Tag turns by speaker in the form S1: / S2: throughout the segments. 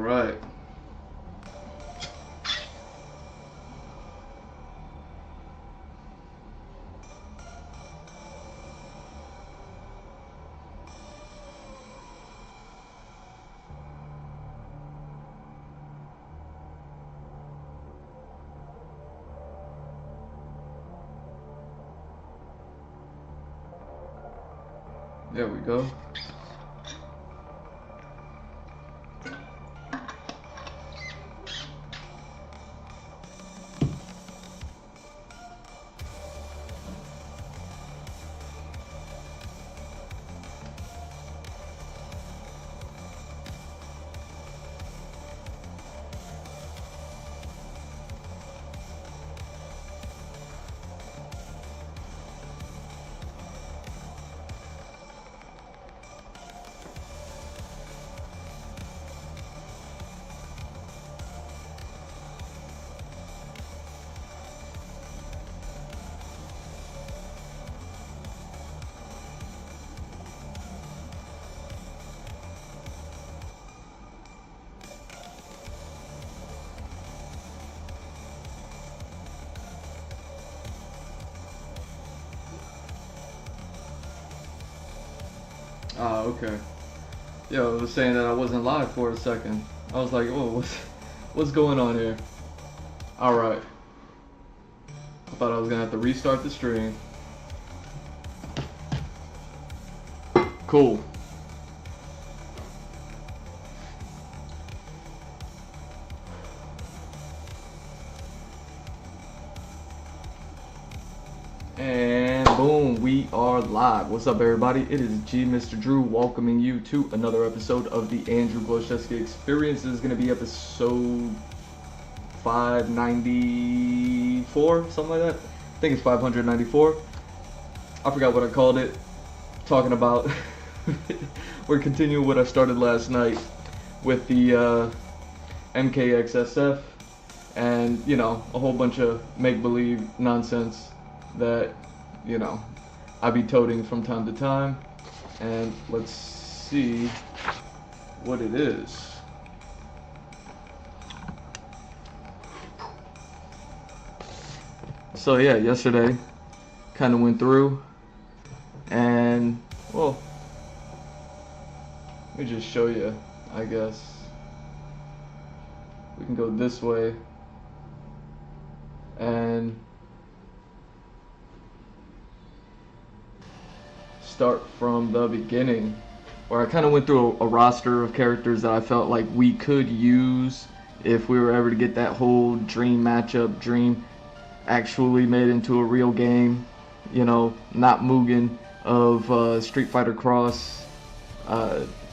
S1: right. There we go. Ah, okay. Yo, it was saying that I wasn't live for a second. I was like, oh, what's going on here? Alright. I thought I was gonna have to restart the stream. Cool. And boom, we are live. What's up, everybody? It is Mr. Drew welcoming you to another episode of the Andrew Gloucester Experience. This is going to be episode 594, something like that. I think it's 594. I forgot what I called it. Talking about, we're continuing what I started last night with the MKXSF and, you know, a whole bunch of make-believe nonsense that, you know, I be toting from time to time. And let's see what it is. So yeah, yesterday kind of went through and, well, let me just show you, I guess. We can go this way and start from the beginning, where I kind of went through a roster of characters that I felt like we could use if we were ever to get that whole dream matchup, dream actually made into a real game, you know, not Mugen of Street Fighter Cross,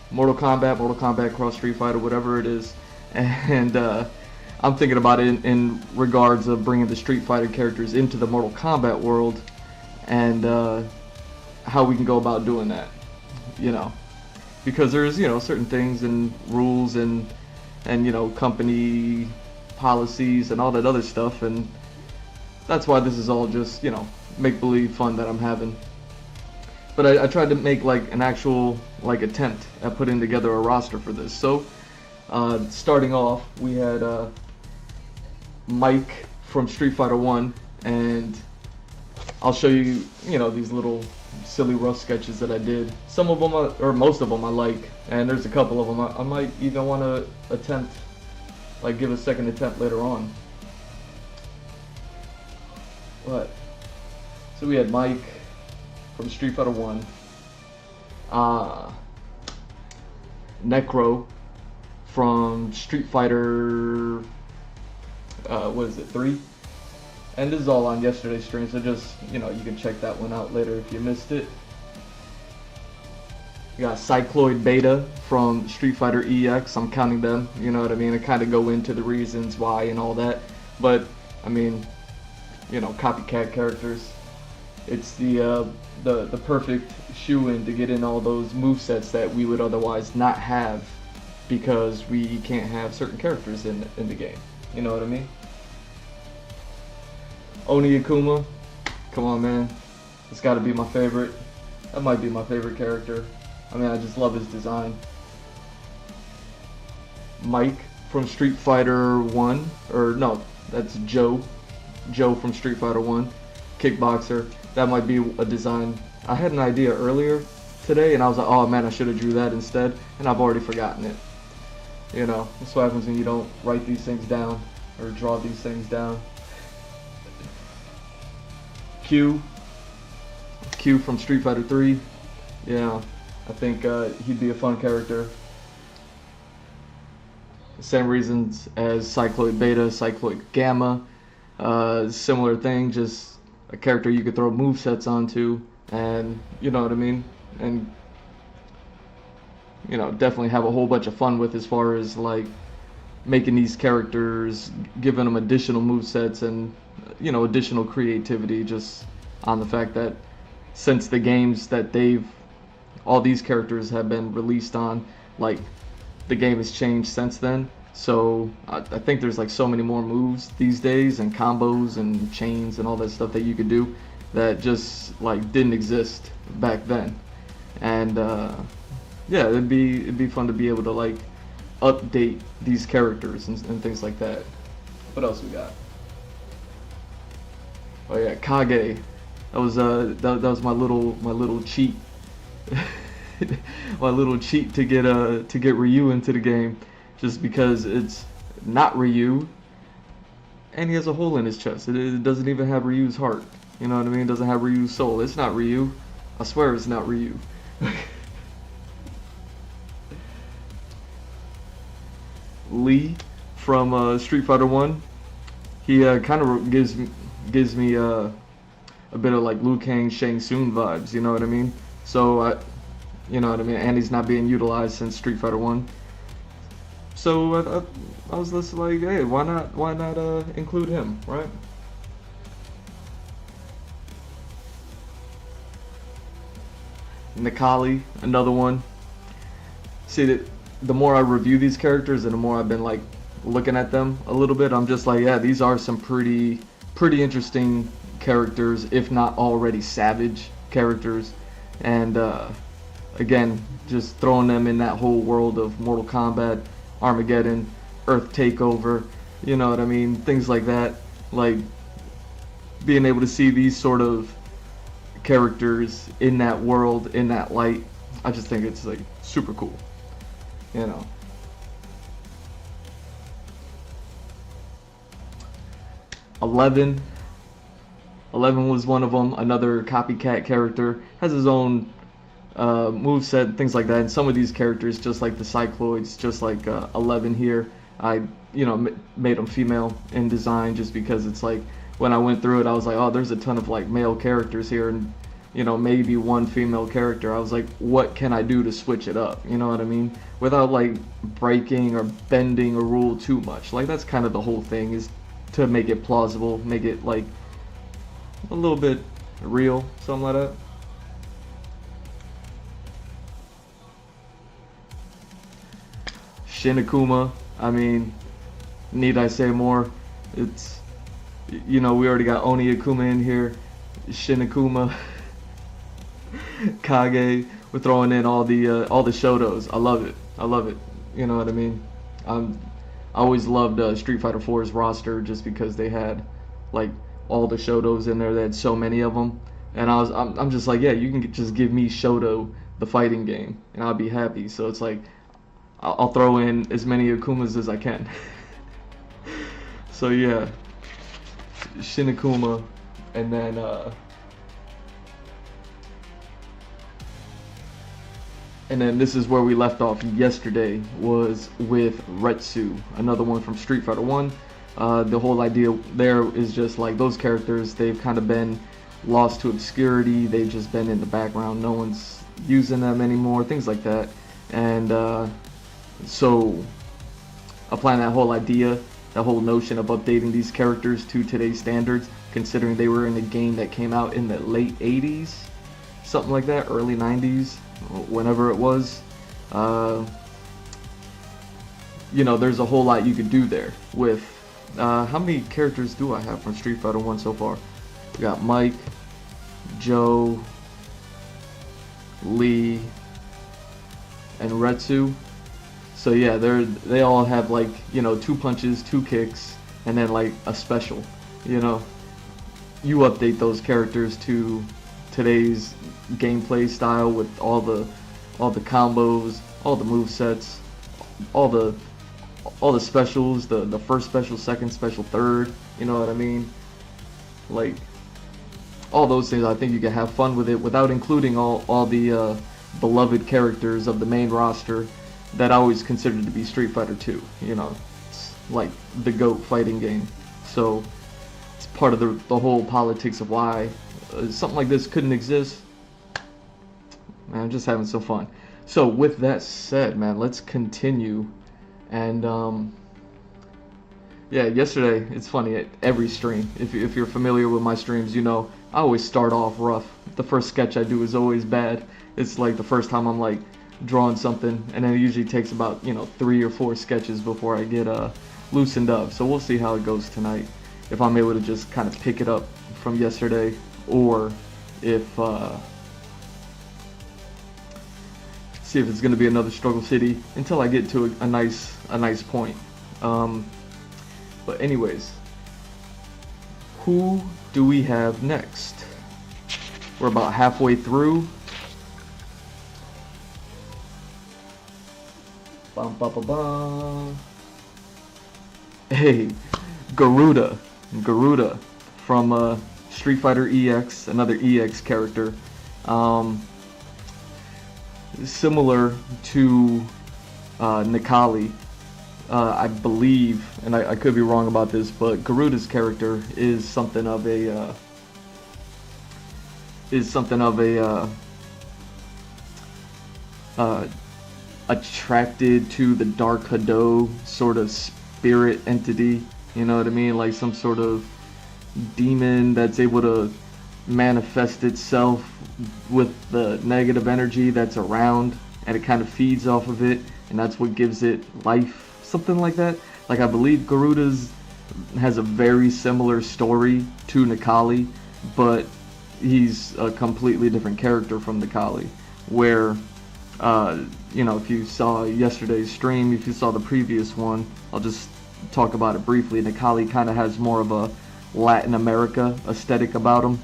S1: Mortal Kombat Cross Street Fighter, whatever it is. And I'm thinking about it in regards of bringing the Street Fighter characters into the Mortal Kombat world, and how we can go about doing that, you know, because there's, you know, certain things and rules and you know, company policies and all that other stuff, and that's why this is all just, you know, make-believe fun that I'm having. But I tried to make like an actual like attempt at putting together a roster for this. So starting off, we had Mike from Street Fighter 1, and I'll show you, you know, these little silly rough sketches that I did. Some of them, or most of them I like, and there's a couple of them I might even want to attempt, like give a second attempt later on. What? So we had Mike from Street Fighter 1, Necro from Street Fighter, what is it, 3? And this is all on yesterday's stream, so just, you know, you can check that one out later if you missed it. You got Cycloid Beta from Street Fighter EX. I'm counting them, you know what I mean? I kind of go into the reasons why and all that. But, I mean, you know, copycat characters. It's the perfect shoe-in to get in all those movesets that we would otherwise not have because we can't have certain characters in the game. You know what I mean? Oni Akuma, come on, man, it's got to be my favorite. That might be my favorite character. I mean, I just love his design. Mike from Street Fighter 1, or no, that's Joe from Street Fighter 1, kickboxer. That might be a design. I had an idea earlier today and I was like, oh man, I should have drew that instead, and I've already forgotten it. You know, that's what happens when you don't write these things down or draw these things down. Q from Street Fighter 3. Yeah, I think he'd be a fun character. Same reasons as Cycloid Beta, Cycloid Gamma. Similar thing, just a character you could throw movesets onto, and you know what I mean? And you know, definitely have a whole bunch of fun with as far as like making these characters, giving them additional movesets and, you know, additional creativity, just on the fact that since the games that all these characters have been released on, like, the game has changed since then. So I think there's like so many more moves these days and combos and chains and all that stuff that you could do that just like didn't exist back then. And yeah, it'd be fun to be able to like update these characters and things like that. What else we got? Oh yeah, Kage. That was my little cheat. My little cheat to get Ryu into the game, just because it's not Ryu, and he has a hole in his chest. It doesn't even have Ryu's heart. You know what I mean? It doesn't have Ryu's soul. It's not Ryu. I swear it's not Ryu. Lee from Street Fighter 1. He kind of gives me a bit of like Liu Kang, Shang Tsung vibes. You know what I mean? So you know what I mean? And he's not being utilized since Street Fighter 1. So I was just like, hey, why not include him, right? Nikali, another one. See, that the more I review these characters and the more I've been like looking at them a little bit, I'm just like, yeah, these are some pretty interesting characters, if not already savage characters. And again, just throwing them in that whole world of Mortal Kombat, Armageddon, Earth Takeover, you know what I mean, things like that. Like being able to see these sort of characters in that world, in that light, I just think it's like super cool, you know. Eleven was one of them, another copycat character, has his own moveset, things like that. And some of these characters, just like the Cycloids, just like 11 here, I made them female in design, just because it's like when I went through it, I was like, oh, there's a ton of like male characters here, and maybe one female character. I was like, what can I do to switch it up? You know what I mean? Without like breaking or bending a rule too much. Like that's kind of the whole thing, is to make it plausible, make it like a little bit real, something like that. Shin Akuma, I mean, need I say more? It's, we already got Oni Akuma in here, Shin Akuma, Kage. We're throwing in all the Shotos. I love it. You know what I mean? I always loved Street Fighter 4's roster, just because they had like all the Shotos in there. They had so many of them, and I'm just like, yeah, you can just give me Shoto, the fighting game, and I'll be happy. So it's like, I'll throw in as many Akumas as I can. So yeah, Shin Akuma, and then this is where we left off yesterday, was with Retsu, another one from Street Fighter 1. The whole idea there is just like those characters, they've kind of been lost to obscurity, they've just been in the background, no one's using them anymore, things like that. And so applying that whole idea, that whole notion of updating these characters to today's standards, considering they were in a game that came out in the late 80s, something like that, early 90s, whenever it was. There's a whole lot you could do there with how many characters do I have from Street Fighter 1 so far? We got Mike, Joe, Lee, and Retsu. So yeah, they all have like, you know, 2 punches, 2 kicks, and then like a special. You know, you update those characters to today's gameplay style with all the combos, all the move sets, all the specials, the first special, second special, third. You know what I mean? Like all those things. I think you can have fun with it without including all the beloved characters of the main roster that I always considered to be Street Fighter 2. You know, it's like the GOAT fighting game. So it's part of the whole politics of why something like this couldn't exist. Man, I'm just having some fun. So with that said, man, let's continue. And yeah, yesterday, it's funny, at every stream, if you're familiar with my streams, you know, I always start off rough. The first sketch I do is always bad. It's like the first time I'm like drawing something, and then it usually takes about, you know, 3 or 4 sketches before I get loosened up. So we'll see how it goes tonight, if I'm able to just kind of pick it up from yesterday, or if see if it's going to be another struggle city until I get to a nice point. But anyways, who do we have next? We're about halfway through. Bum, ba, ba, ba. Hey, Garuda from Street Fighter EX, another EX character. Similar to Nikali, I believe, and I could be wrong about this, but Garuda's character is something of a attracted to the Dark Hado sort of spirit entity. You know what I mean? Like some sort of demon that's able to manifest itself with the negative energy that's around, and it kind of feeds off of it, and that's what gives it life, something like that. Like I believe Garuda's has a very similar story to Nikali, but he's a completely different character from Nikali, where you know, if you saw yesterday's stream, if you saw the previous one, I'll just talk about it briefly. Nikali kind of has more of a Latin America aesthetic about him.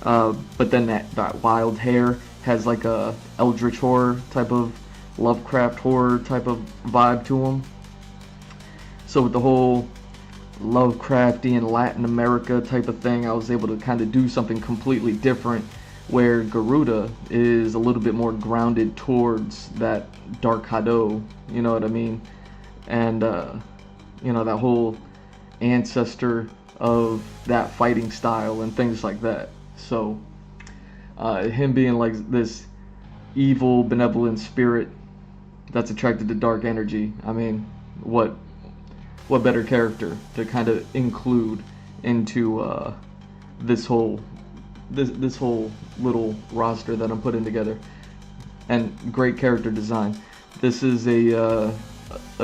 S1: But then that wild hair has like a eldritch horror type of, Lovecraft horror type of vibe to him. So with the whole Lovecraftian Latin America type of thing, I was able to kind of do something completely different, where Garuda is a little bit more grounded towards that Dark Hado, you know what I mean? And you know, that whole ancestor of that fighting style and things like that. So him being like this evil, benevolent spirit that's attracted to dark energy, I mean, what better character to kind of include into this whole little roster that I'm putting together. And great character design. This is a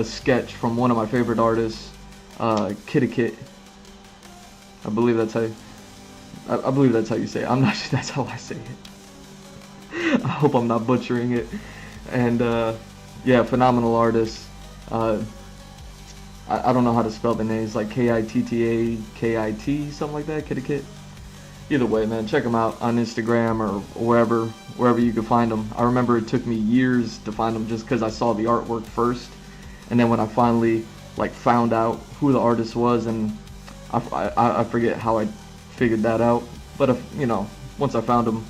S1: sketch from one of my favorite artists, Kit. I believe that's how you say it. I'm not sure that's how I say it. I hope I'm not butchering it. And yeah, phenomenal artist. I don't know how to spell the names, like Kittakit, something like that, Kit. Either way, man, check him out on Instagram or wherever you can find him. I remember it took me years to find him just because I saw the artwork first, and then when I finally like found out who the artist was, and I forget how I figured that out, but if, you know, once I found him,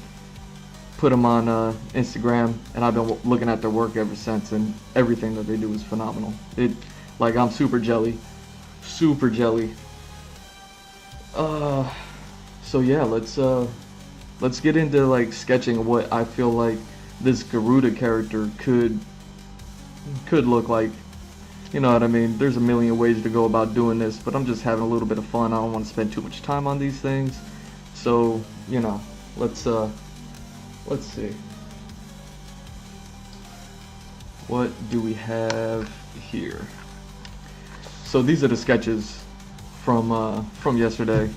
S1: put him on Instagram, and I've been looking at their work ever since, and everything that they do is phenomenal. Like, I'm super jelly. So yeah, let's get into like sketching what I feel like this Garuda character could look like. You know what I mean? There's a million ways to go about doing this, but I'm just having a little bit of fun. I don't want to spend too much time on these things. So, you know, let's see. What do we have here? So these are the sketches from yesterday.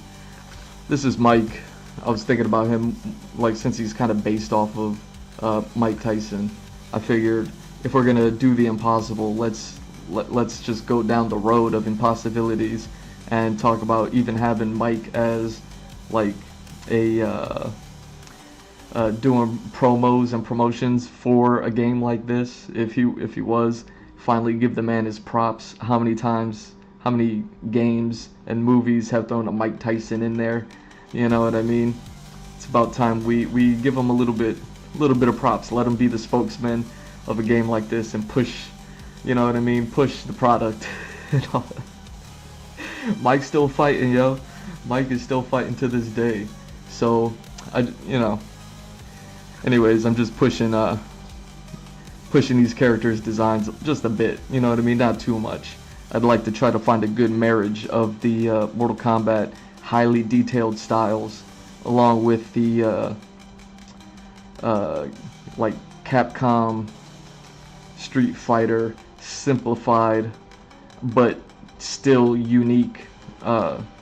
S1: This is Mike. I was thinking about him, like, since he's kind of based off of Mike Tyson. I figured if we're gonna do the impossible, let's just go down the road of impossibilities and talk about even having Mike as like a doing promos and promotions for a game like this. If he was, finally give the man his props. How many games and movies have thrown a Mike Tyson in there? You know what I mean? It's about time we give him a little bit of props. Let him be the spokesman of a game like this and push, you know what I mean? Push the product. Mike's still fighting, yo. Mike is still fighting to this day. So, anyways, I'm just pushing these characters' designs just a bit. You know what I mean? Not too much. I'd like to try to find a good marriage of the Mortal Kombat highly detailed styles, along with the like Capcom Street Fighter simplified but still unique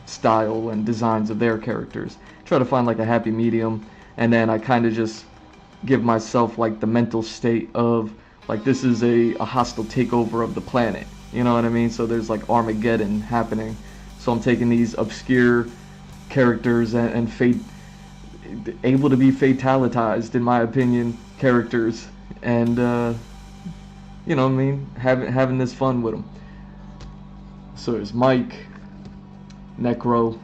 S1: style and designs of their characters. Try to find like a happy medium, and then I kind of just give myself like the mental state of like this is a hostile takeover of the planet. You know what I mean? So there's like Armageddon happening. So I'm taking these obscure characters and able to be fatalitized, in my opinion, characters, and you know what I mean, having this fun with them. So there's Mike, Necro,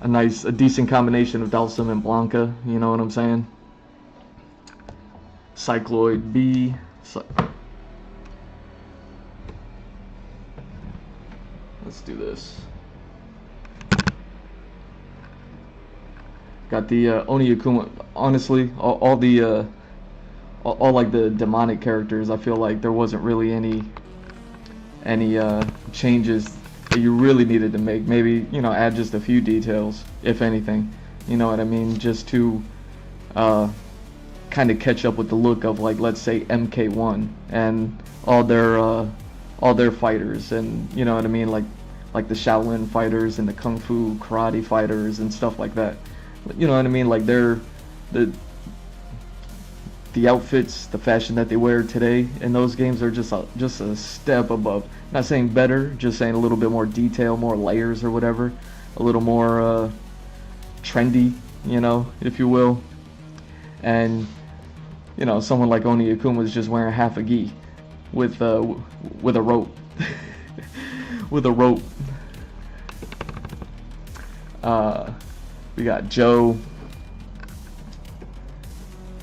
S1: a decent combination of Dhalsim and Blanca. You know what I'm saying? Cycloid B. Let's do this. Got the Oni Akuma. Honestly, all like the demonic characters, I feel like there wasn't really any changes that you really needed to make. Maybe, you know, add just a few details, if anything. You know what I mean? Just to kind of catch up with the look of, like, let's say MK1 and all their fighters, and you know what I mean, like the Shaolin fighters and the Kung Fu karate fighters and stuff like that. You know what I mean? Like the outfits, the fashion that they wear today in those games are just a step above. Not saying better, just saying a little bit more detail, more layers or whatever, a little more trendy, you know, if you will. And you know, someone like Oni Akuma is just wearing half a gi with a rope, with a rope. We got Joe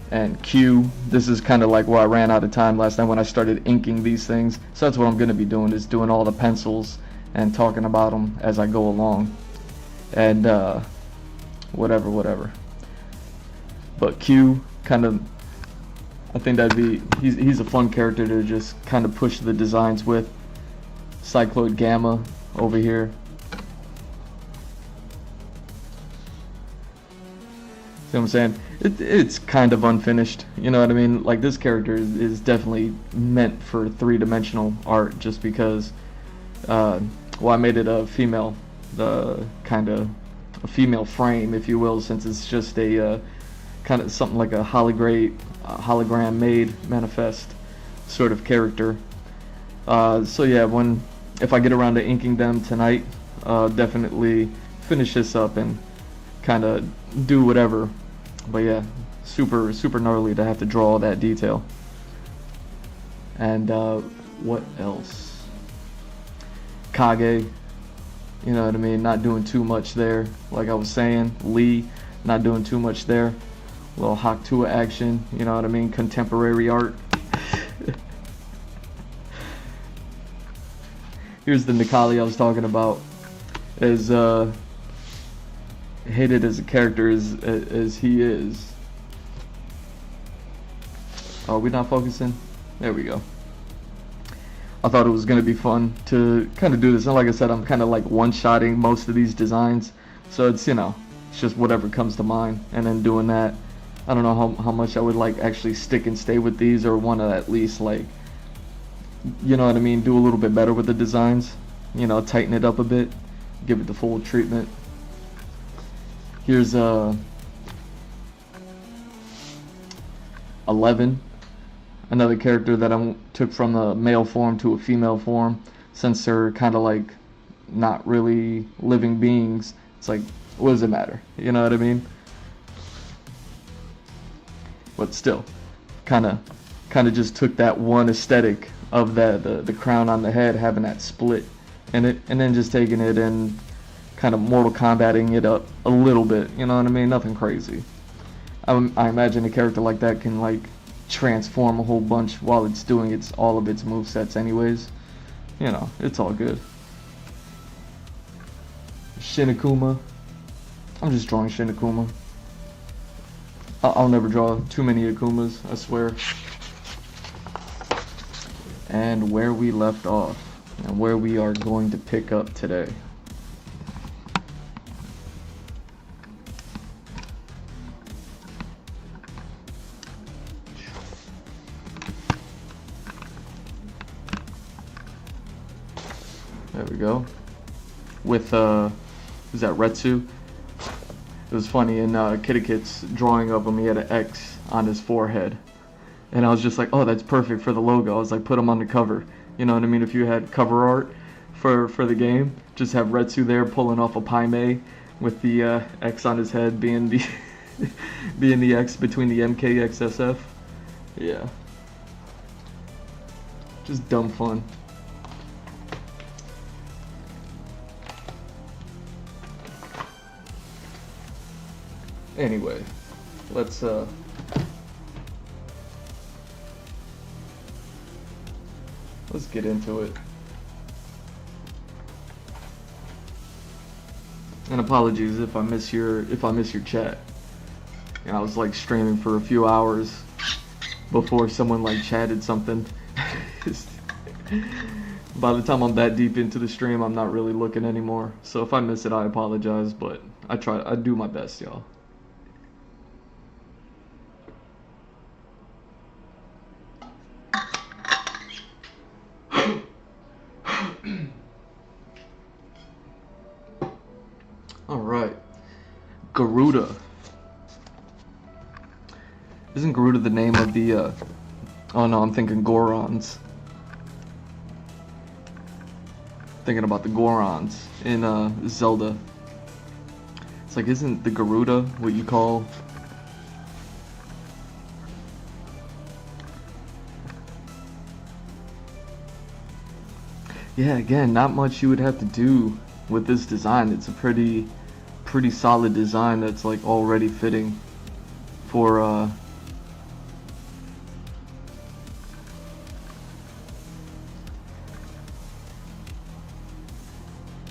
S1: and Q. This is kind of like where I ran out of time last time when I started inking these things. So that's what I'm going to be doing, is doing all the pencils and talking about them as I go along. And whatever. But Q, kind of, I think he's a fun character to just kind of push the designs with. Cycloid Gamma over here. See what I'm saying? It's kind of unfinished, you know what I mean? Like, this character is definitely meant for three-dimensional art, just because, well, I made it a female, kind of a female frame, if you will, since it's just a kind of something like a hologram made manifest sort of character. So yeah, if I get around to inking them tonight, definitely finish this up and kind of do whatever. But yeah, super gnarly to have to draw all that detail. And what else? Kage, you know what I mean, not doing too much there. Like I was saying, Lee, not doing too much there. A little Hakuto action, you know what I mean, contemporary art. Here's the Nikali I was talking about. As hated as a character as he is. Are we not focusing? There we go. I thought it was going to be fun to kind of do this. And like I said, I'm kind of like one-shotting most of these designs. So it's, you know, it's just whatever comes to mind. And then doing that. I don't know how much I would like actually stick and stay with these, or want to at least, like, you know what I mean, do a little bit better with the designs. You know, tighten it up a bit. Give it the full treatment. Here's 11. another character that I took from a male form to a female form, since they're kind of like not really living beings. It's like, what does it matter? You know what I mean? But still, kind of just took that one aesthetic of the crown on the head having that split, and then just taking it and kind of Mortal Kombating it up a little bit. You know what I mean? Nothing crazy. I imagine a character like that can like transform a whole bunch while it's doing all of its movesets anyways. You know, it's all good. Shin Akuma. I'm just drawing Shin Akuma. I'll never draw too many Akumas, I swear. And where we left off, and where we are going to pick up today. There we go. With, is that Retsu? It was funny, in Kitakit's drawing of him, he had an X on his forehead. And I was just like, oh, that's perfect for the logo. I was like, put him on the cover. You know what I mean? If you had cover art for the game, just have Retsu there pulling off a Paimei with the X on his head being the being the X between the MKXSF. Yeah. Just dumb fun. Anyway, let's get into it. And apologies if I miss your chat. You know, I was like streaming for a few hours before someone like chatted something. By the time I'm that deep into the stream, I'm not really looking anymore. So if I miss it, I apologize, but I do my best, y'all. Alright. Garuda. Isn't Garuda the name of the, oh no, I'm thinking Gorons. Thinking about the Gorons in, Zelda. It's like, isn't the Garuda what you call... Yeah, again, not much you would have to do with this design. It's a pretty solid design that's like already fitting for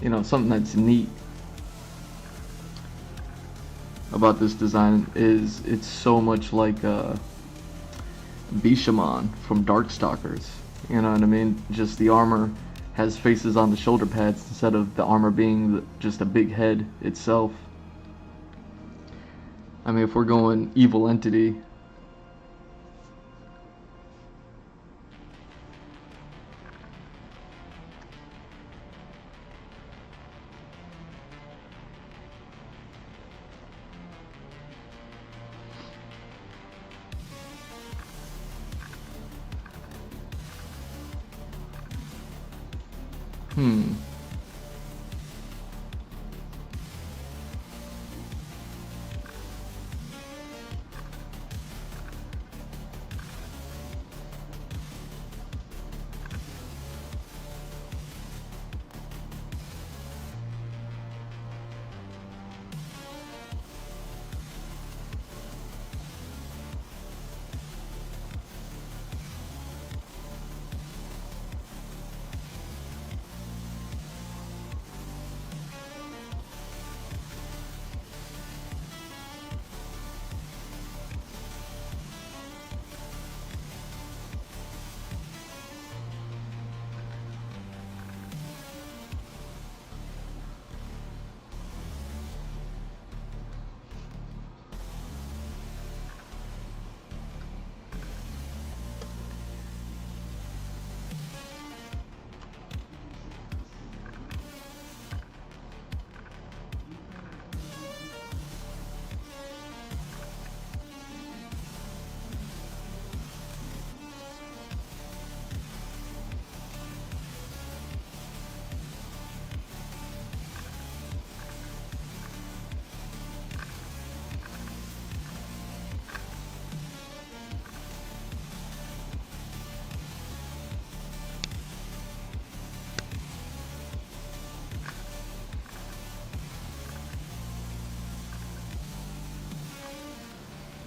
S1: you know, something that's neat about this design is it's so much like Bishamon from Darkstalkers. You know what I mean? Just the armor has faces on the shoulder pads instead of the armor being just a big head itself. I mean, if we're going evil entity,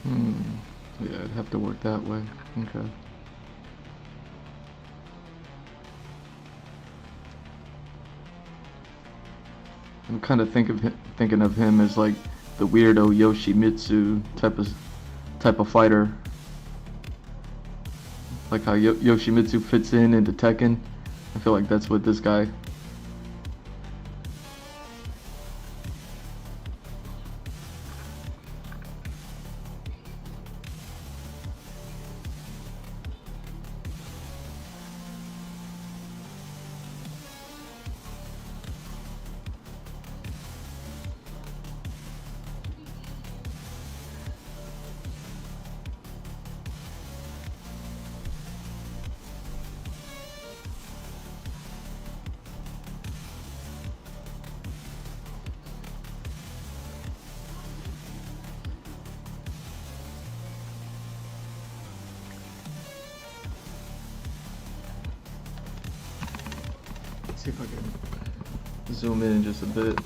S1: Yeah, I'd have to work that way. Okay. I'm kind of thinking of him as like the weirdo Yoshimitsu type of fighter. Like how Yoshimitsu fits in into Tekken. I feel like that's what this guy. Let's see if I can zoom in just a bit.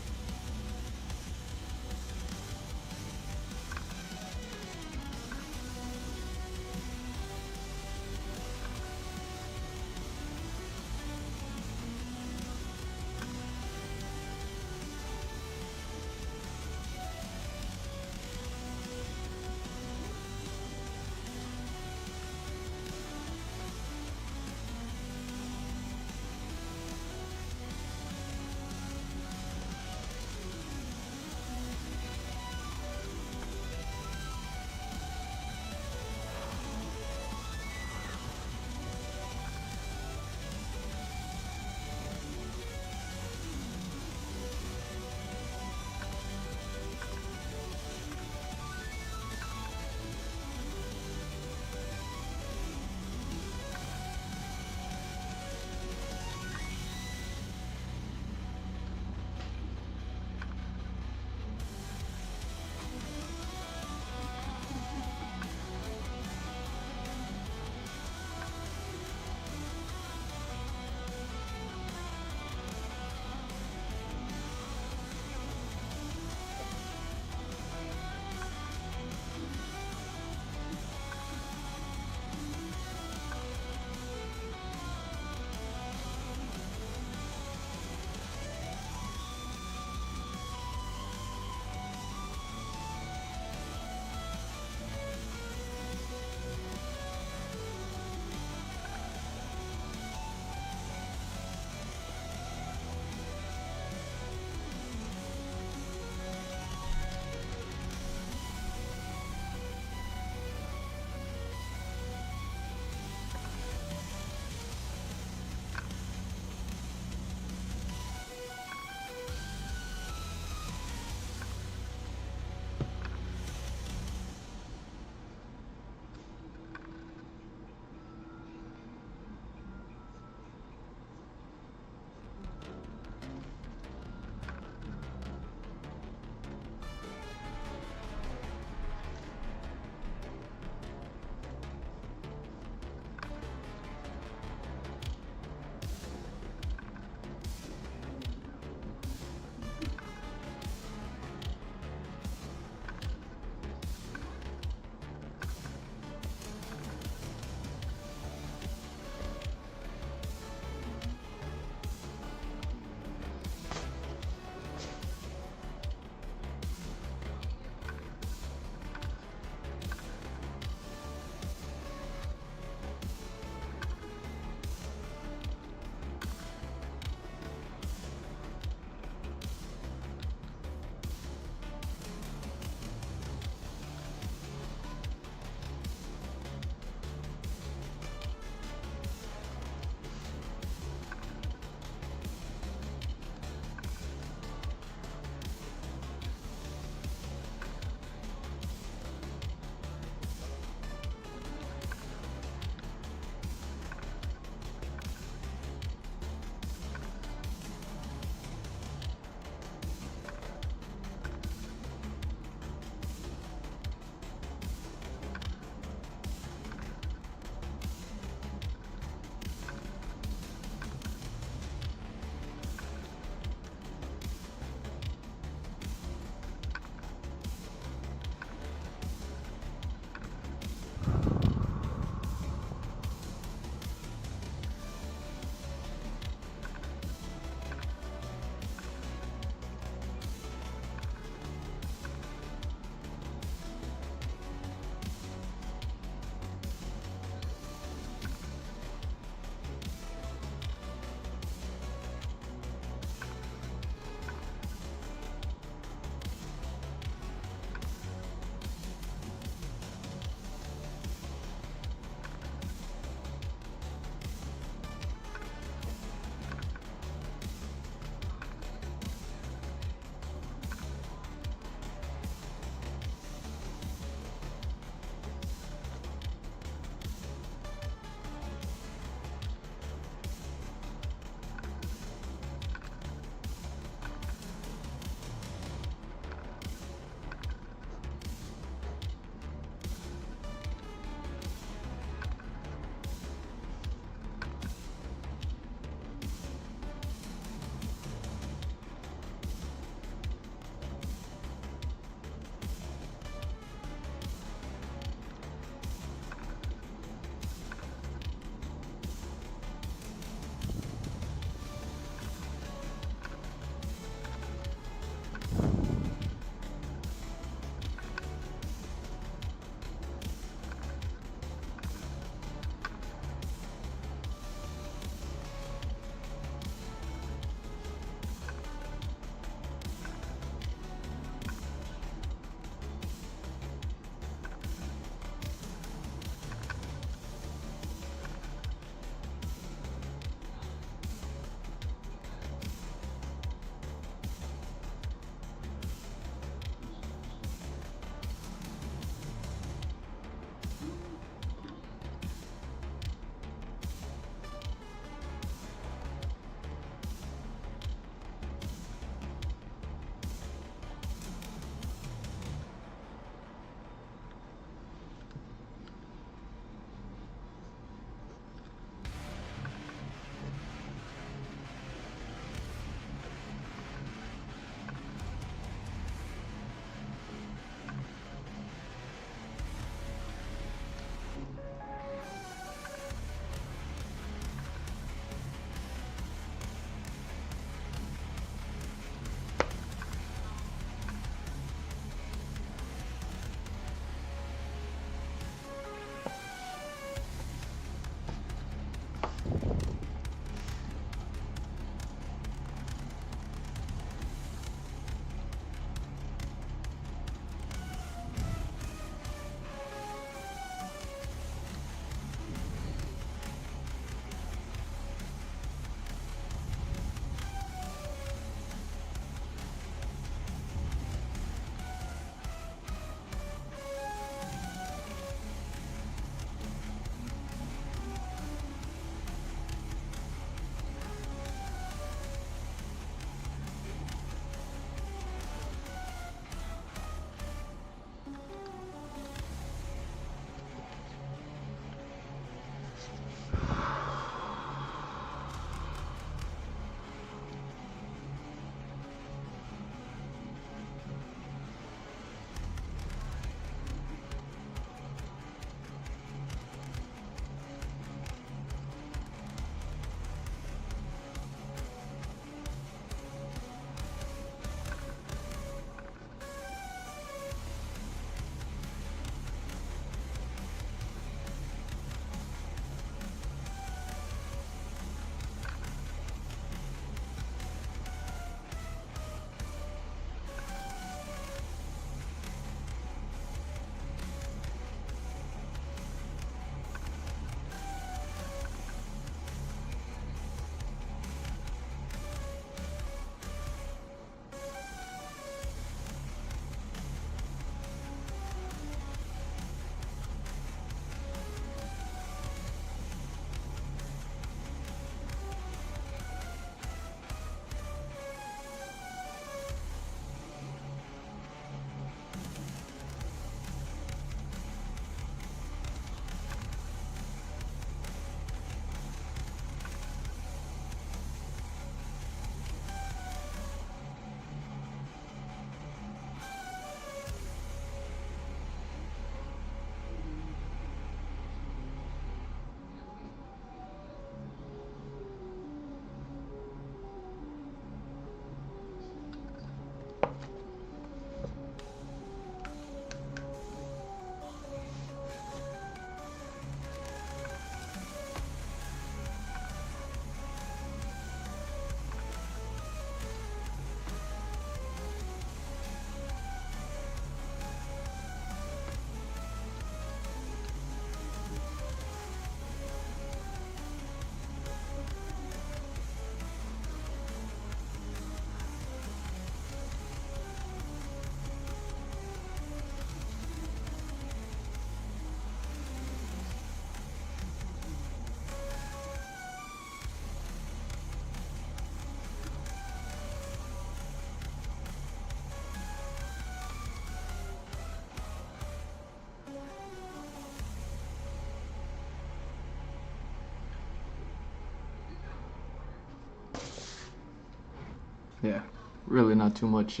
S1: yeah, really not too much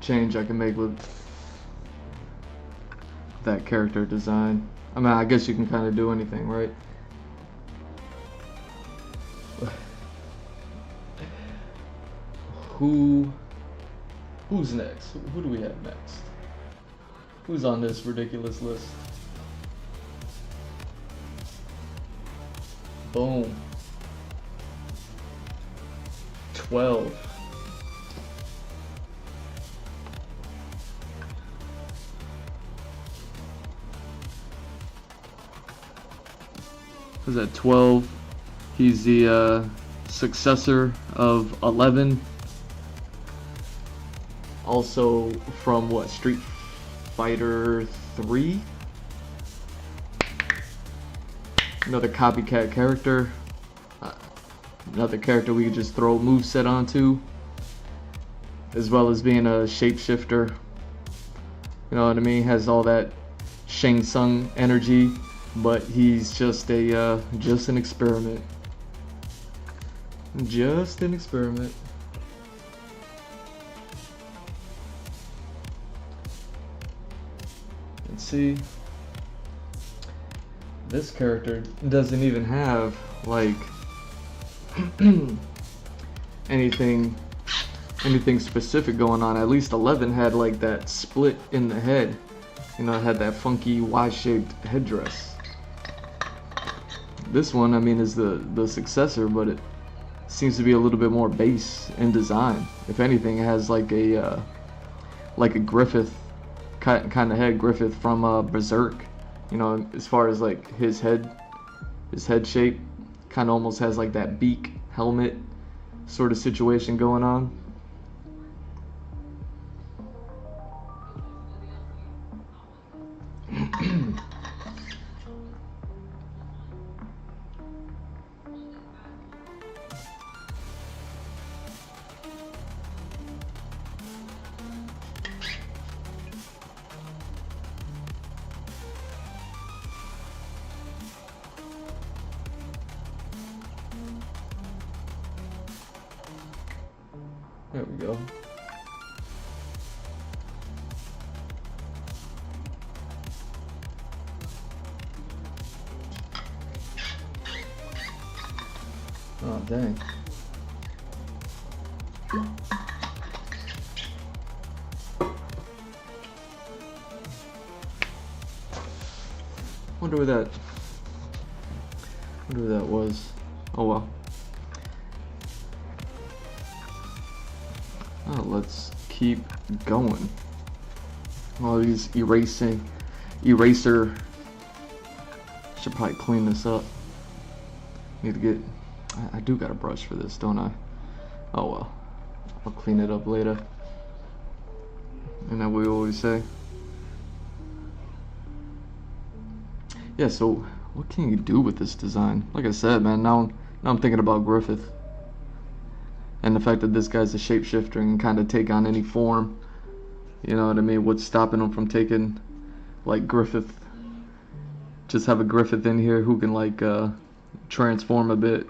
S1: change I can make with that character design. I mean, I guess you can kind of do anything, right? Who's next? Who do we have next? Who's on this ridiculous list? Boom. 12. Who's that? 12. He's the successor of 11. Also from what, Street Fighter 3? Another copycat character. Another character we could just throw a moveset onto. As well as being a shapeshifter. You know what I mean? Has all that Shang Tsung energy, but he's just an experiment. Just an experiment. And see, this character doesn't even have like anything specific going on. At least 11 had like that split in the head. You know, it had that funky Y-shaped headdress. This one, I mean, is the successor, but it seems to be a little bit more base in design. If anything, it has like a Griffith kind of head, Griffith from Berserk. You know, as far as like his head shape, kind of almost has like that beak helmet sort of situation going on. There we go. Oh, dang. Wonder who that was. Oh well. Oh, let's keep going. All these eraser. Should probably clean this up. Need to get. I do got a brush for this, don't I? Oh well. I'll clean it up later. Isn't that what we always say? Yeah, so what can you do with this design? Like I said, man, now I'm thinking about Griffith. And the fact that this guy's a shapeshifter and can kind of take on any form. You know what I mean? What's stopping him from taking, like, Griffith? Just have a Griffith in here who can, like, transform a bit.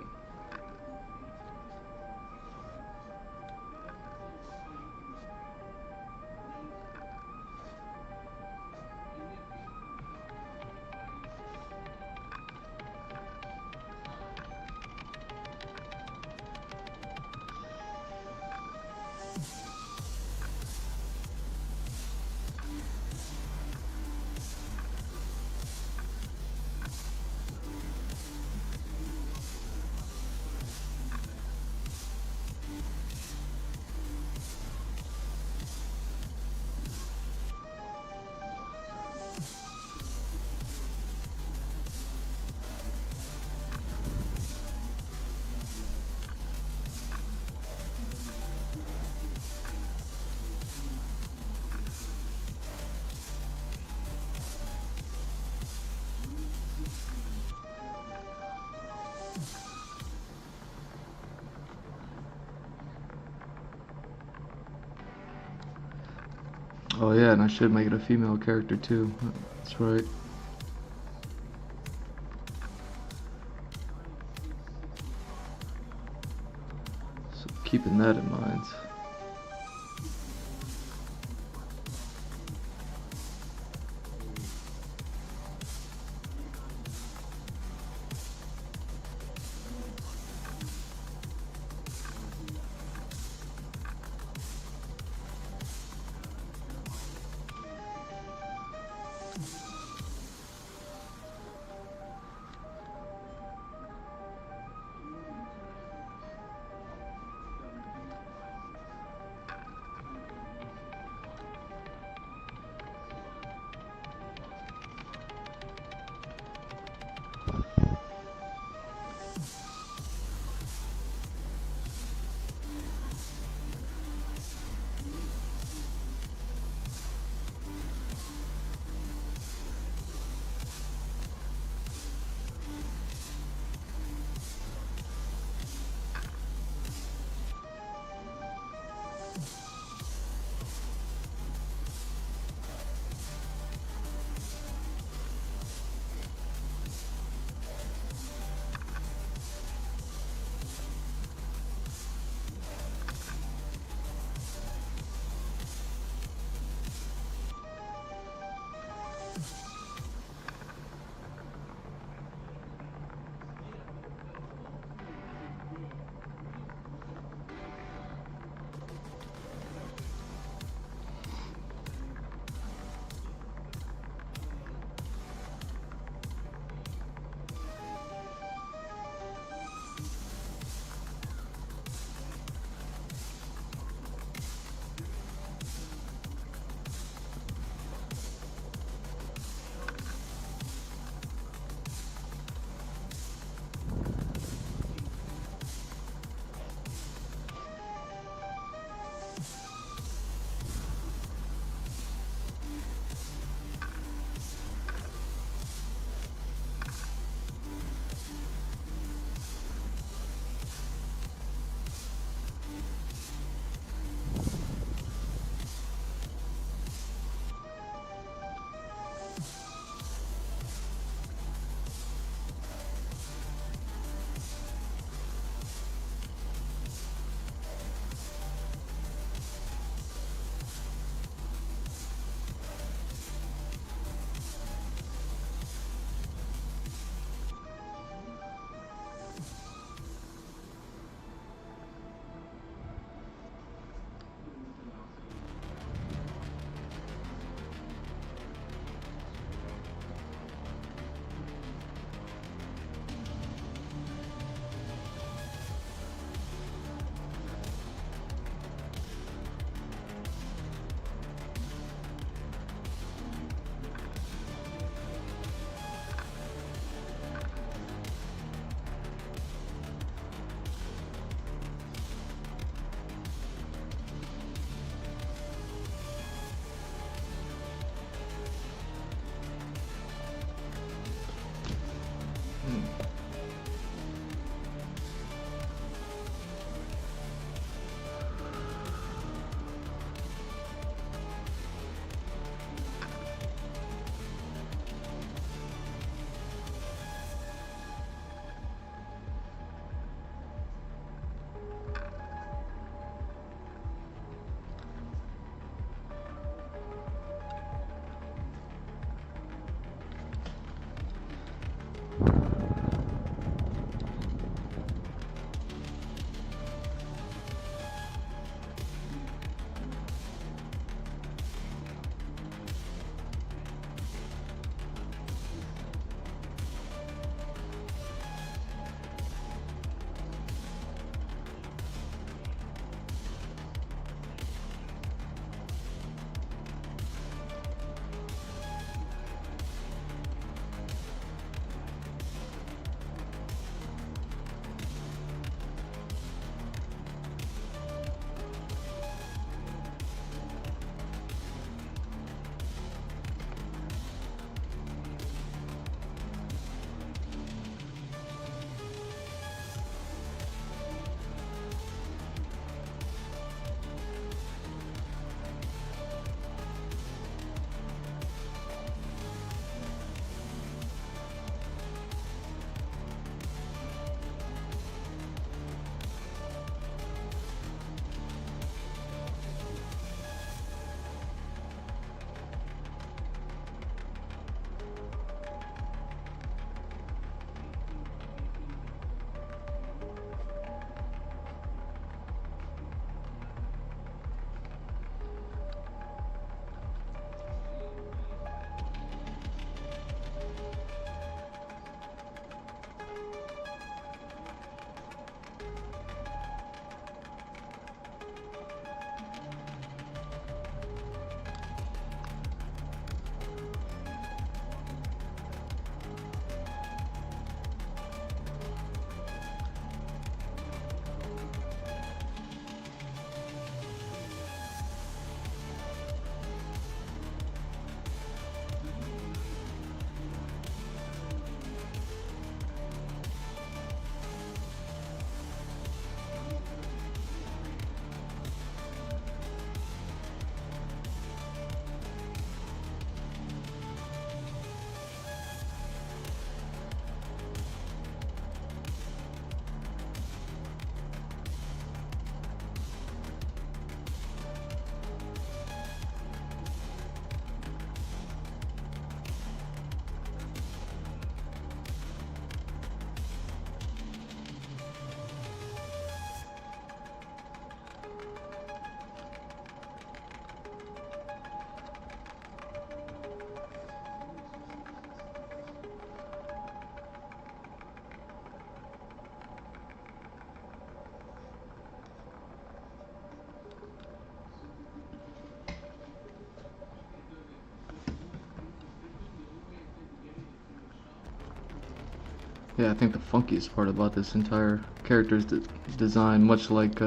S1: Oh yeah, and I should make it a female character too. That's right. So keep keeping that in mind. Yeah, I think the funkiest part about this entire character's design, much like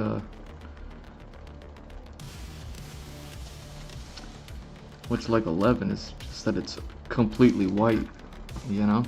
S1: 11, is just that it's completely white, you know?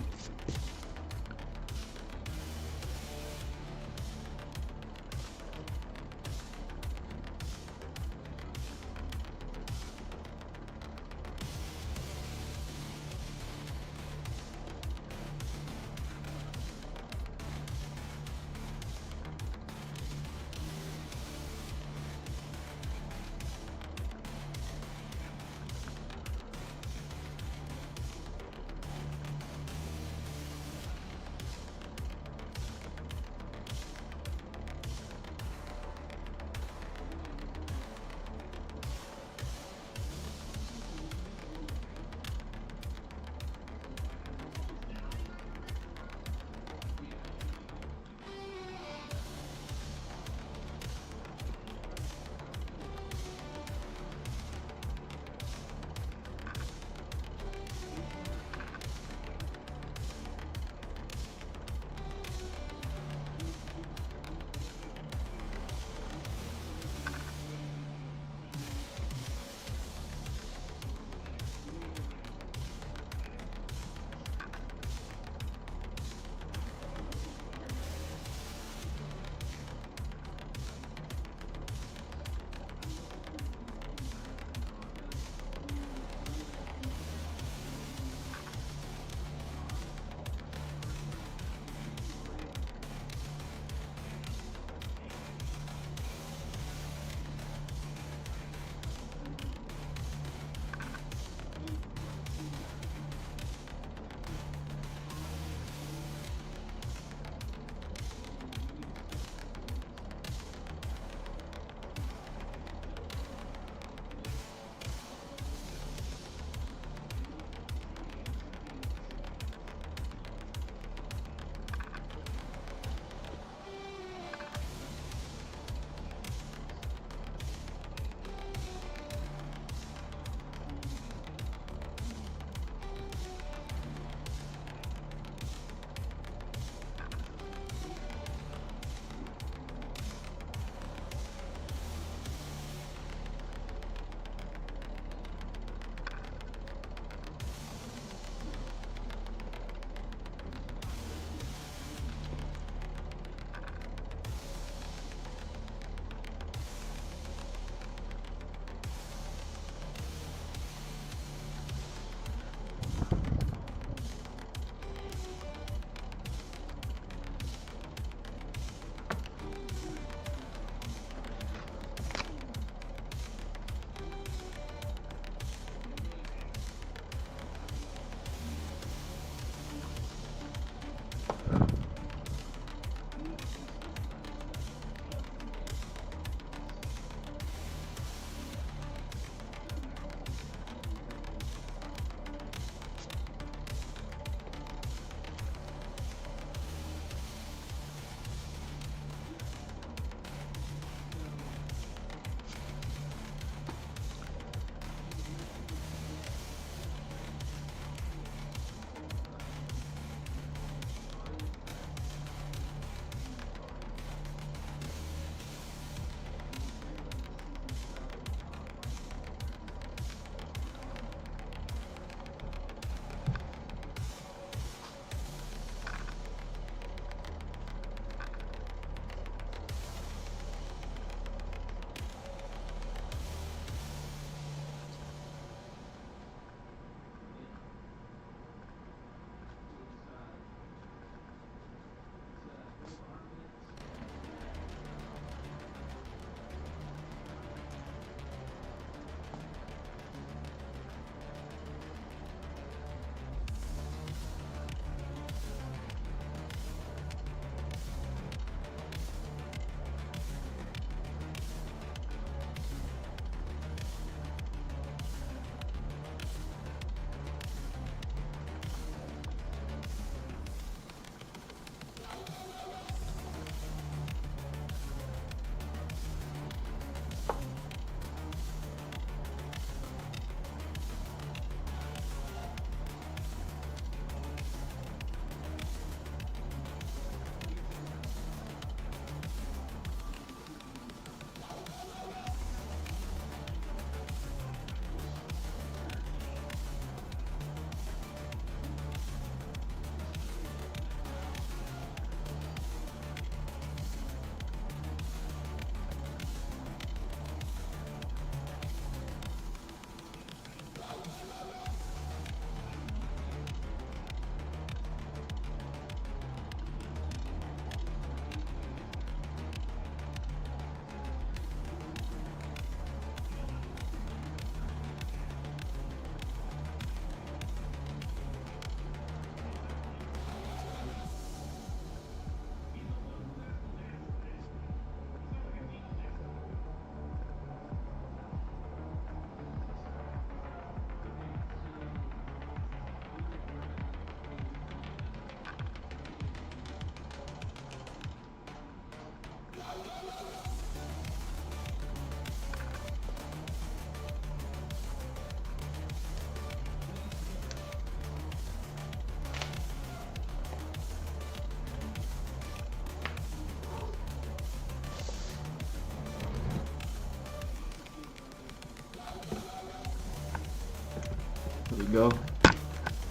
S1: go.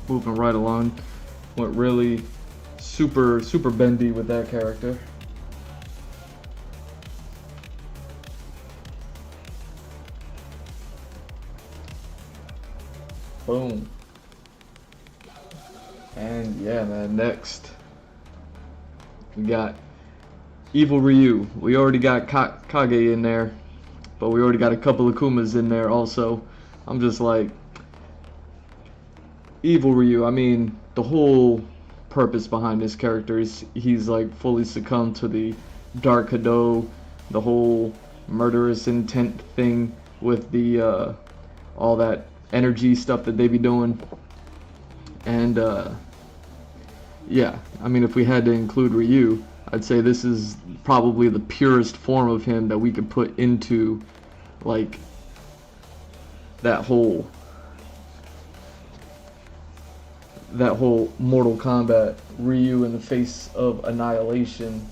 S1: Moving right along. Went really super bendy with that character. Boom. And yeah, man, next we got Evil Ryu. We already got Kage in there, but we already got a couple of Kumas in there also. I'm just like, Evil Ryu, I mean, the whole purpose behind this character is he's like fully succumbed to the Dark Hado, the whole murderous intent thing with the all that energy stuff that they be doing. And yeah, I mean, if we had to include Ryu, I'd say this is probably the purest form of him that we could put into like that whole Mortal Kombat Ryu in the face of annihilation.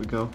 S1: we go.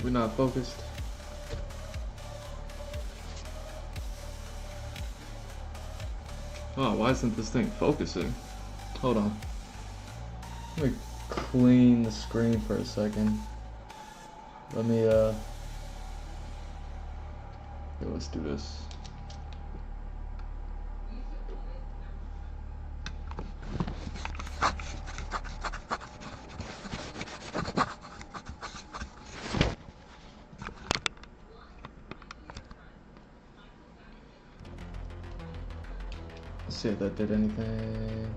S1: We're not focused. Oh, why isn't this thing focusing? Hold on. Let me clean the screen for a second. Let me, okay, let's do this. Let's see if that did anything.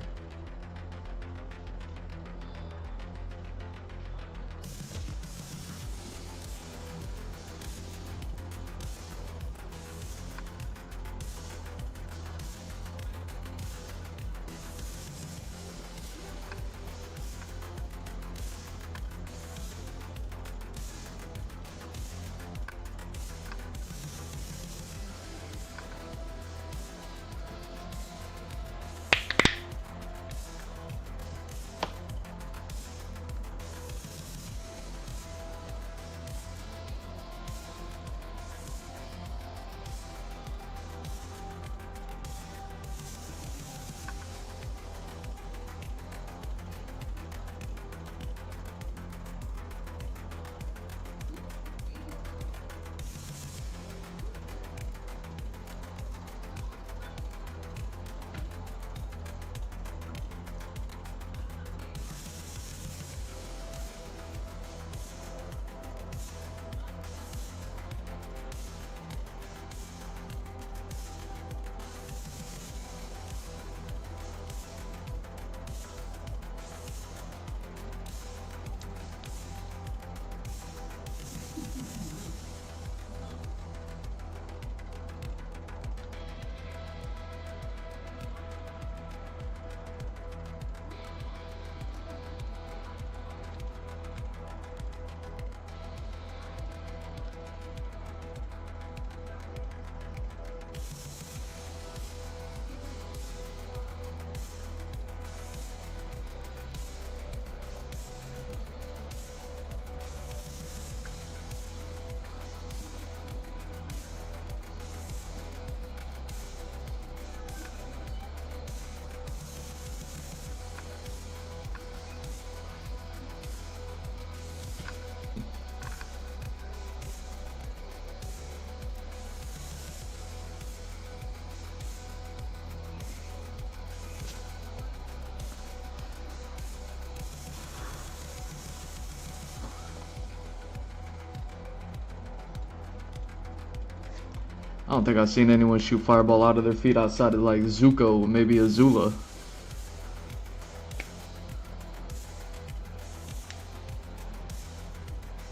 S1: I don't think I've seen anyone shoot fireball out of their feet outside of like Zuko, maybe Azula.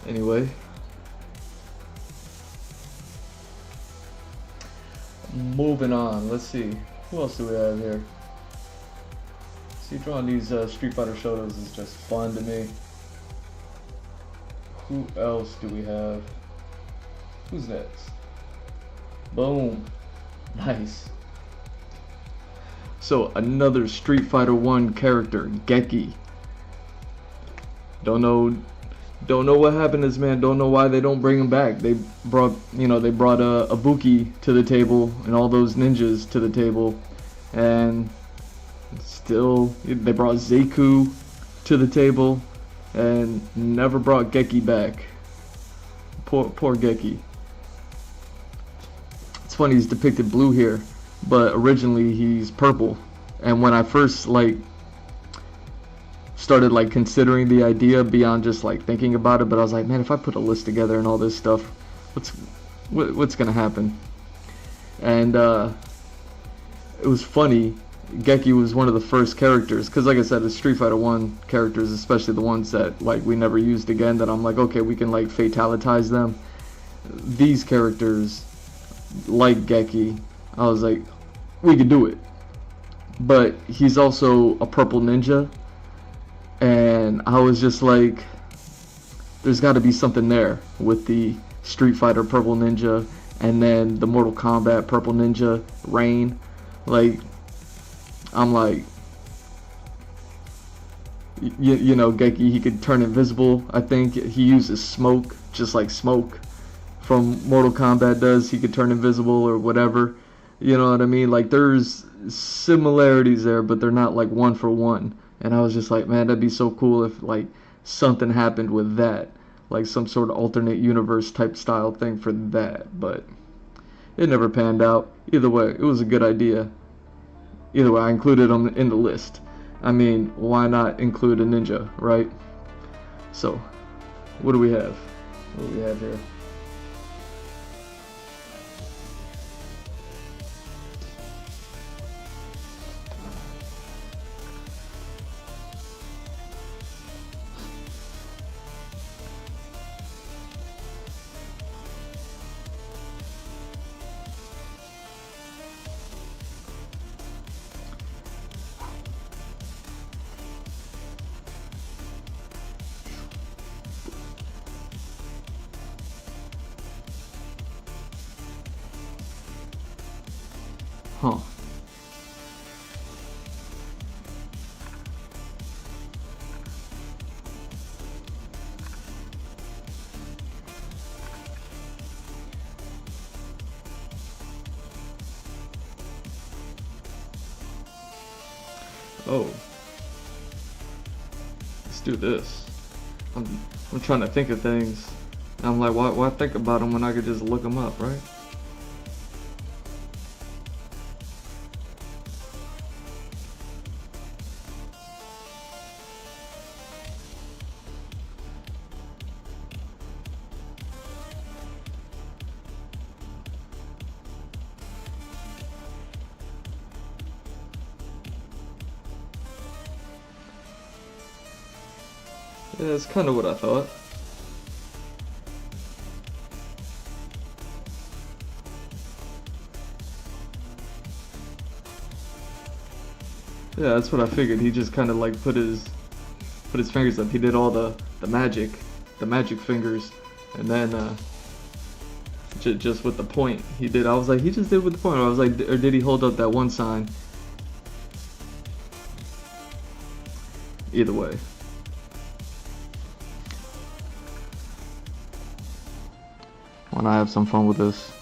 S1: Anyway. Moving on, let's see. Who else do we have here? See, drawing these Street Fighter Shotos is just fun to me. Who else do we have? Who's next? Boom. Nice. So another Street Fighter 1 character, Geki. Don't know what happened to this man. Don't know why they don't bring him back. They brought Ibuki to the table and all those ninjas to the table, and still they brought Zeku to the table and never brought Geki back. Poor Geki. It's funny he's depicted blue here, but originally he's purple. And when I first started considering the idea beyond just thinking about it, but I was like, man, if I put a list together and all this stuff, what's gonna happen? And it was funny. Geki was one of the first characters, because like I said, the Street Fighter 1 characters, especially the ones that we never used again, that I'm like, okay, we can fatalitize them. These characters, like Geki, I was like, we could do it. But he's also a purple ninja, and I was just like, there's got to be something there with the Street Fighter purple ninja and then the Mortal Kombat purple ninja Rain. I'm like, You know, Geki, he could turn invisible. I think he uses smoke, just like Smoke from Mortal Kombat does. He could turn invisible or whatever. You know what I mean? Like, there's similarities there, but they're not like one for one. And I was just like, man, that'd be so cool if like something happened with that, like some sort of alternate universe type style thing for that. But it never panned out. Either way, it was a good idea. Either way, I included them in the list. I mean, why not include a ninja, right? So, what do we have? What do we have here? Huh. Oh. Let's do this. I'm, I'm trying to think of things. And I'm like, why think about them when I could just look them up, right? Yeah, that's kind of what I thought. Yeah, that's what I figured. He just kind of like put his fingers up. He did all the magic fingers, and then just with the point he did. I was like, he just did with the point. I was like, or did he hold up that one sign? Either way. Why not have some fun with this?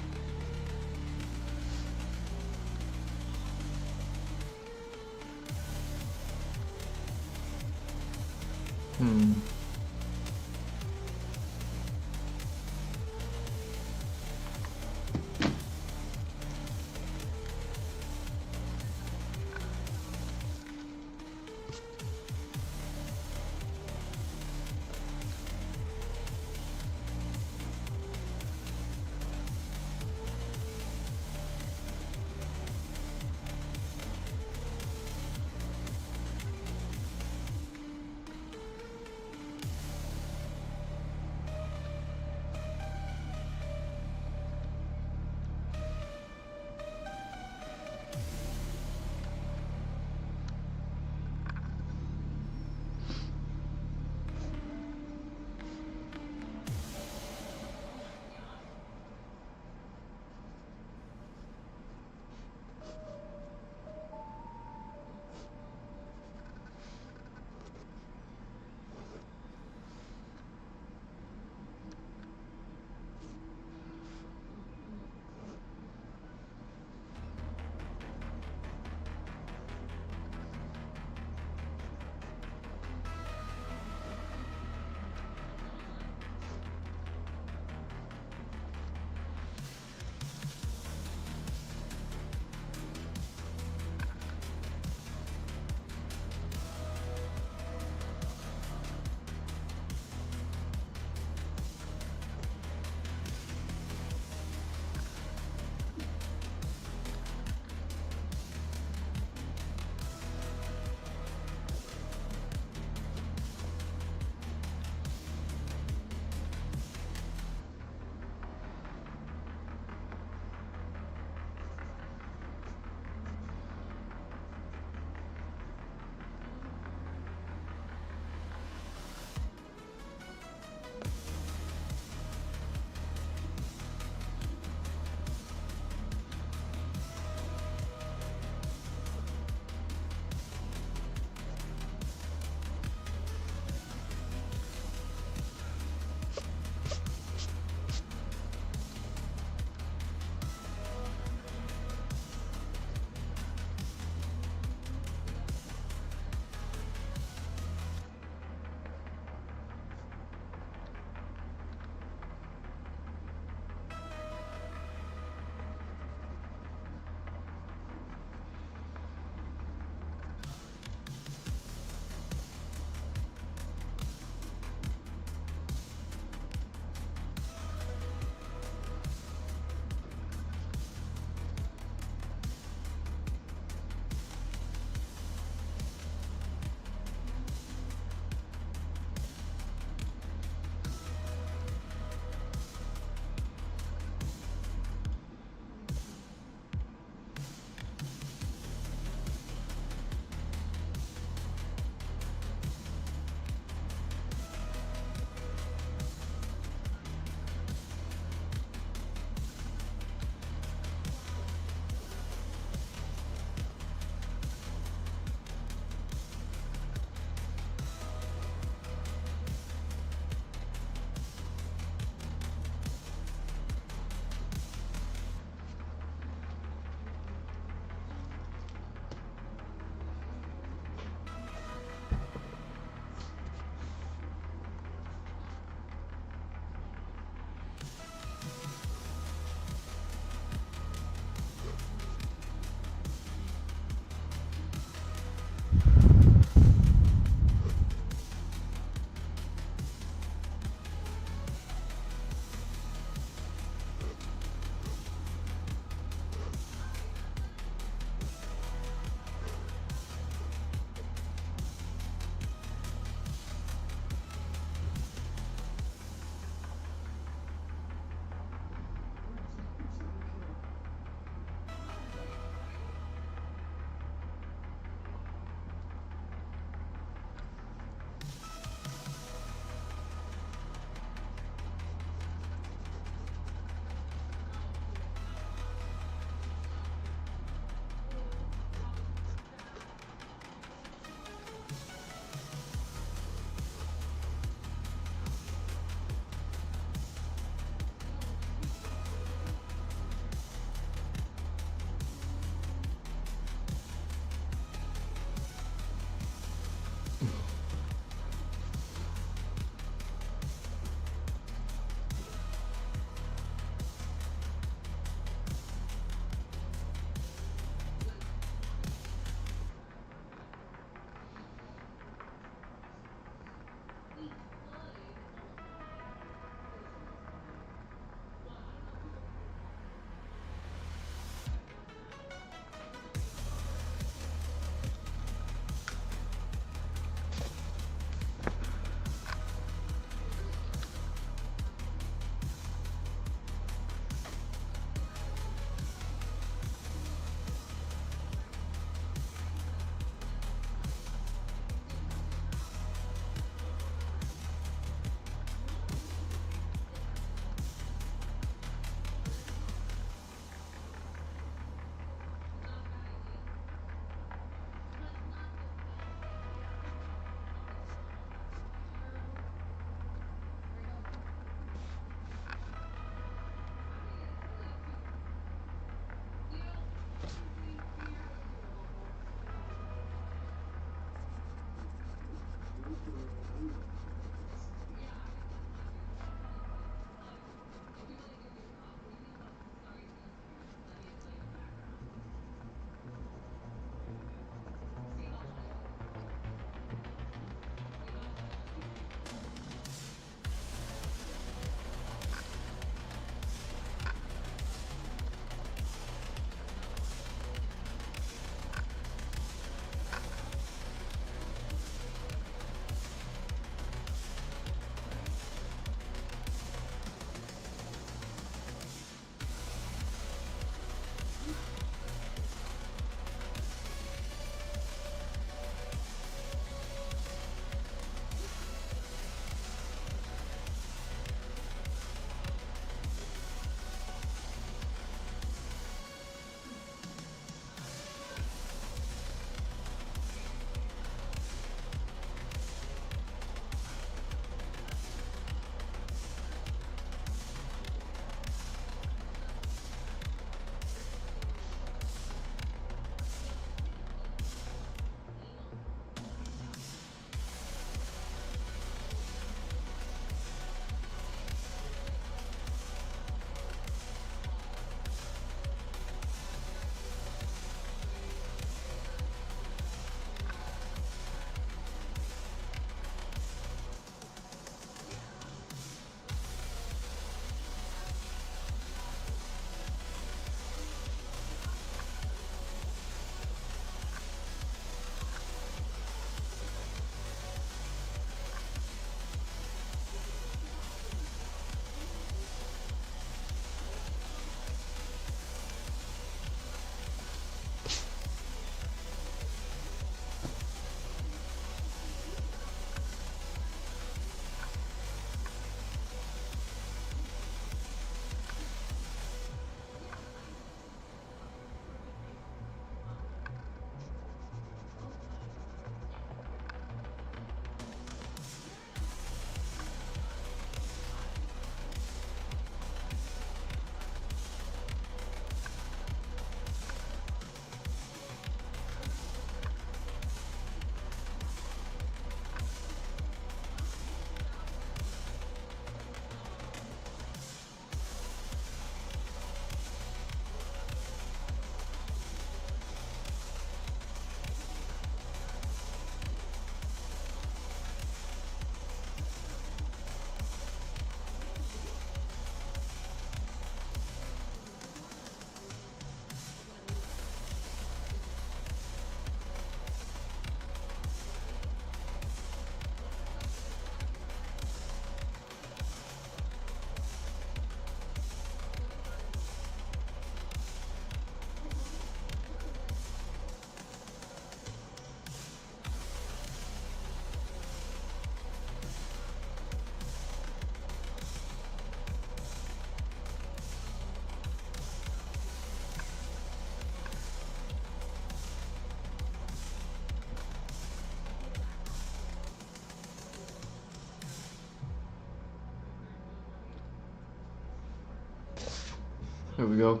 S1: There we go.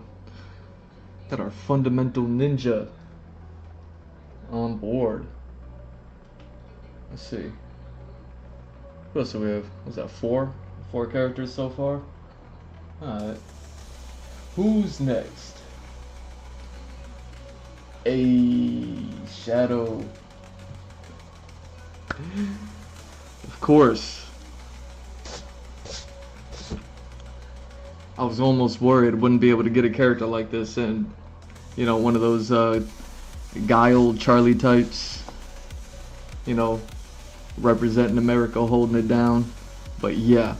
S1: Got our fundamental ninja on board. Let's see. What else do we have? Was that 4? 4 characters so far? Alright. Who's next? A Shadow. Of course. I was almost worried I wouldn't be able to get a character like this, and you know, one of those guile Charlie types, you know, representing America, holding it down. But yeah,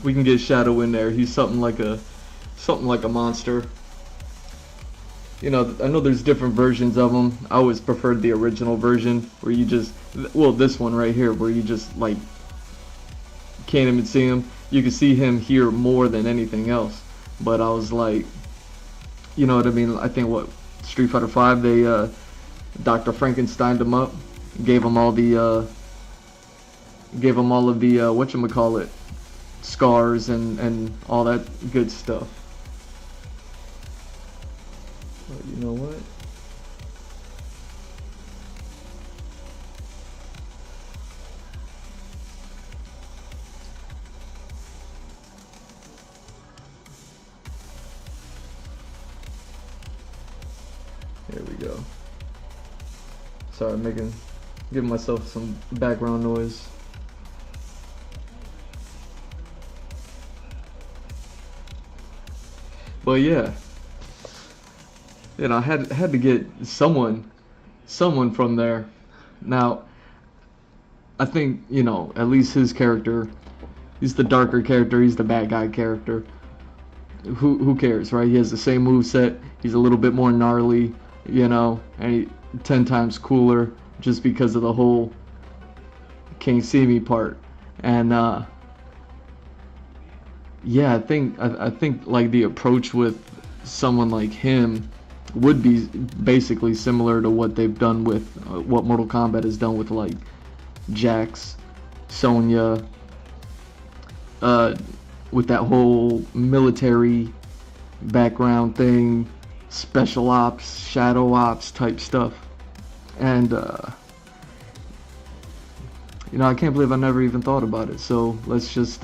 S1: we can get Shadow in there. He's something like a monster. You know, I know there's different versions of him. I always preferred the original version where you just, well, this one right here where you just like can't even see him. You can see him here more than anything else. But I was like, you know what I mean? I think what Street Fighter V, they Dr. Frankensteined him up, gave him all of the whatchamacallit, scars and all that good stuff. But you know what? There we go. Sorry, giving myself some background noise. But yeah, you know, I had to get someone from there. Now, I think, you know, at least his character, he's the darker character, he's the bad guy character. Who cares, right? He has the same moveset, he's a little bit more gnarly, you know, and he 10 times cooler just because of the whole can't see me part. And yeah, I think like the approach with someone like him would be basically similar to what they've done with what Mortal Kombat has done with like Jax, Sonya, with that whole military background thing, special ops, shadow ops type stuff. And you know, I can't believe I never even thought about it. So let's just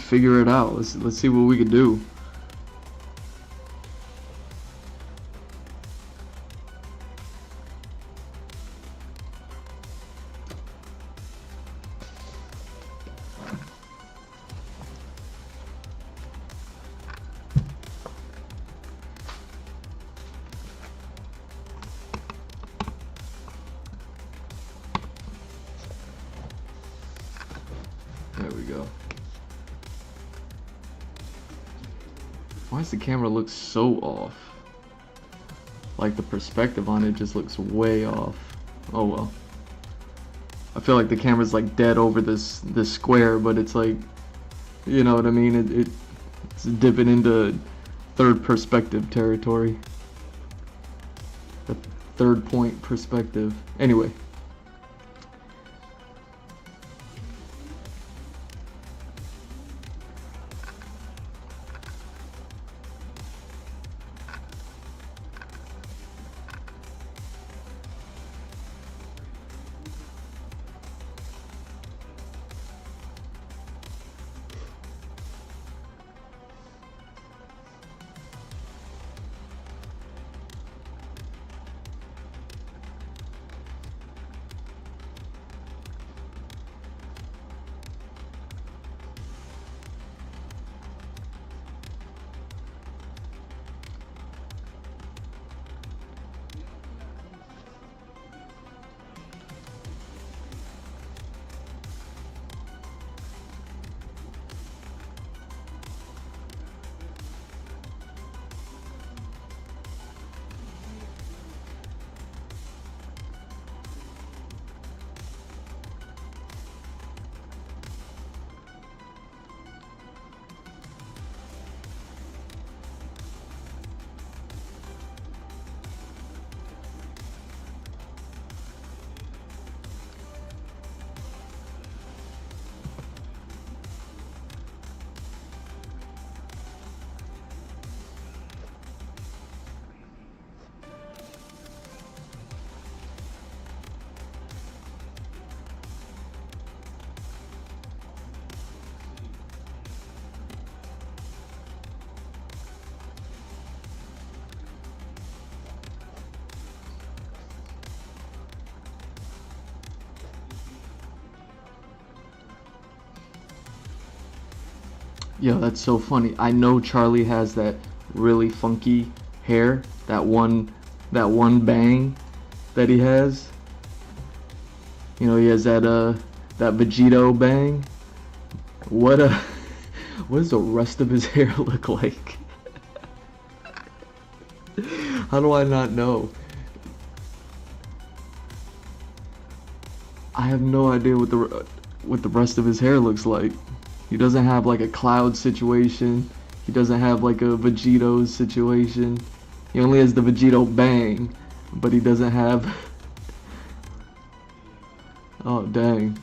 S1: figure it out. Let's see what we could do. There we go. Why does the camera look so off? Like the perspective on it just looks way off. Oh well. I feel like the camera's like dead over this square, but it's like, you know what I mean? It's dipping into third perspective territory. The third point perspective. Anyway. Yo, that's so funny. I know Charlie has that really funky hair, that one bang that he has. You know, he has that Vegito bang. What a what does the rest of his hair look like? How do I not know? I have no idea what the rest of his hair looks like. He doesn't have like a Cloud situation. He doesn't have like a Vegito situation. He only has the Vegito bang, but he doesn't have. Oh dang.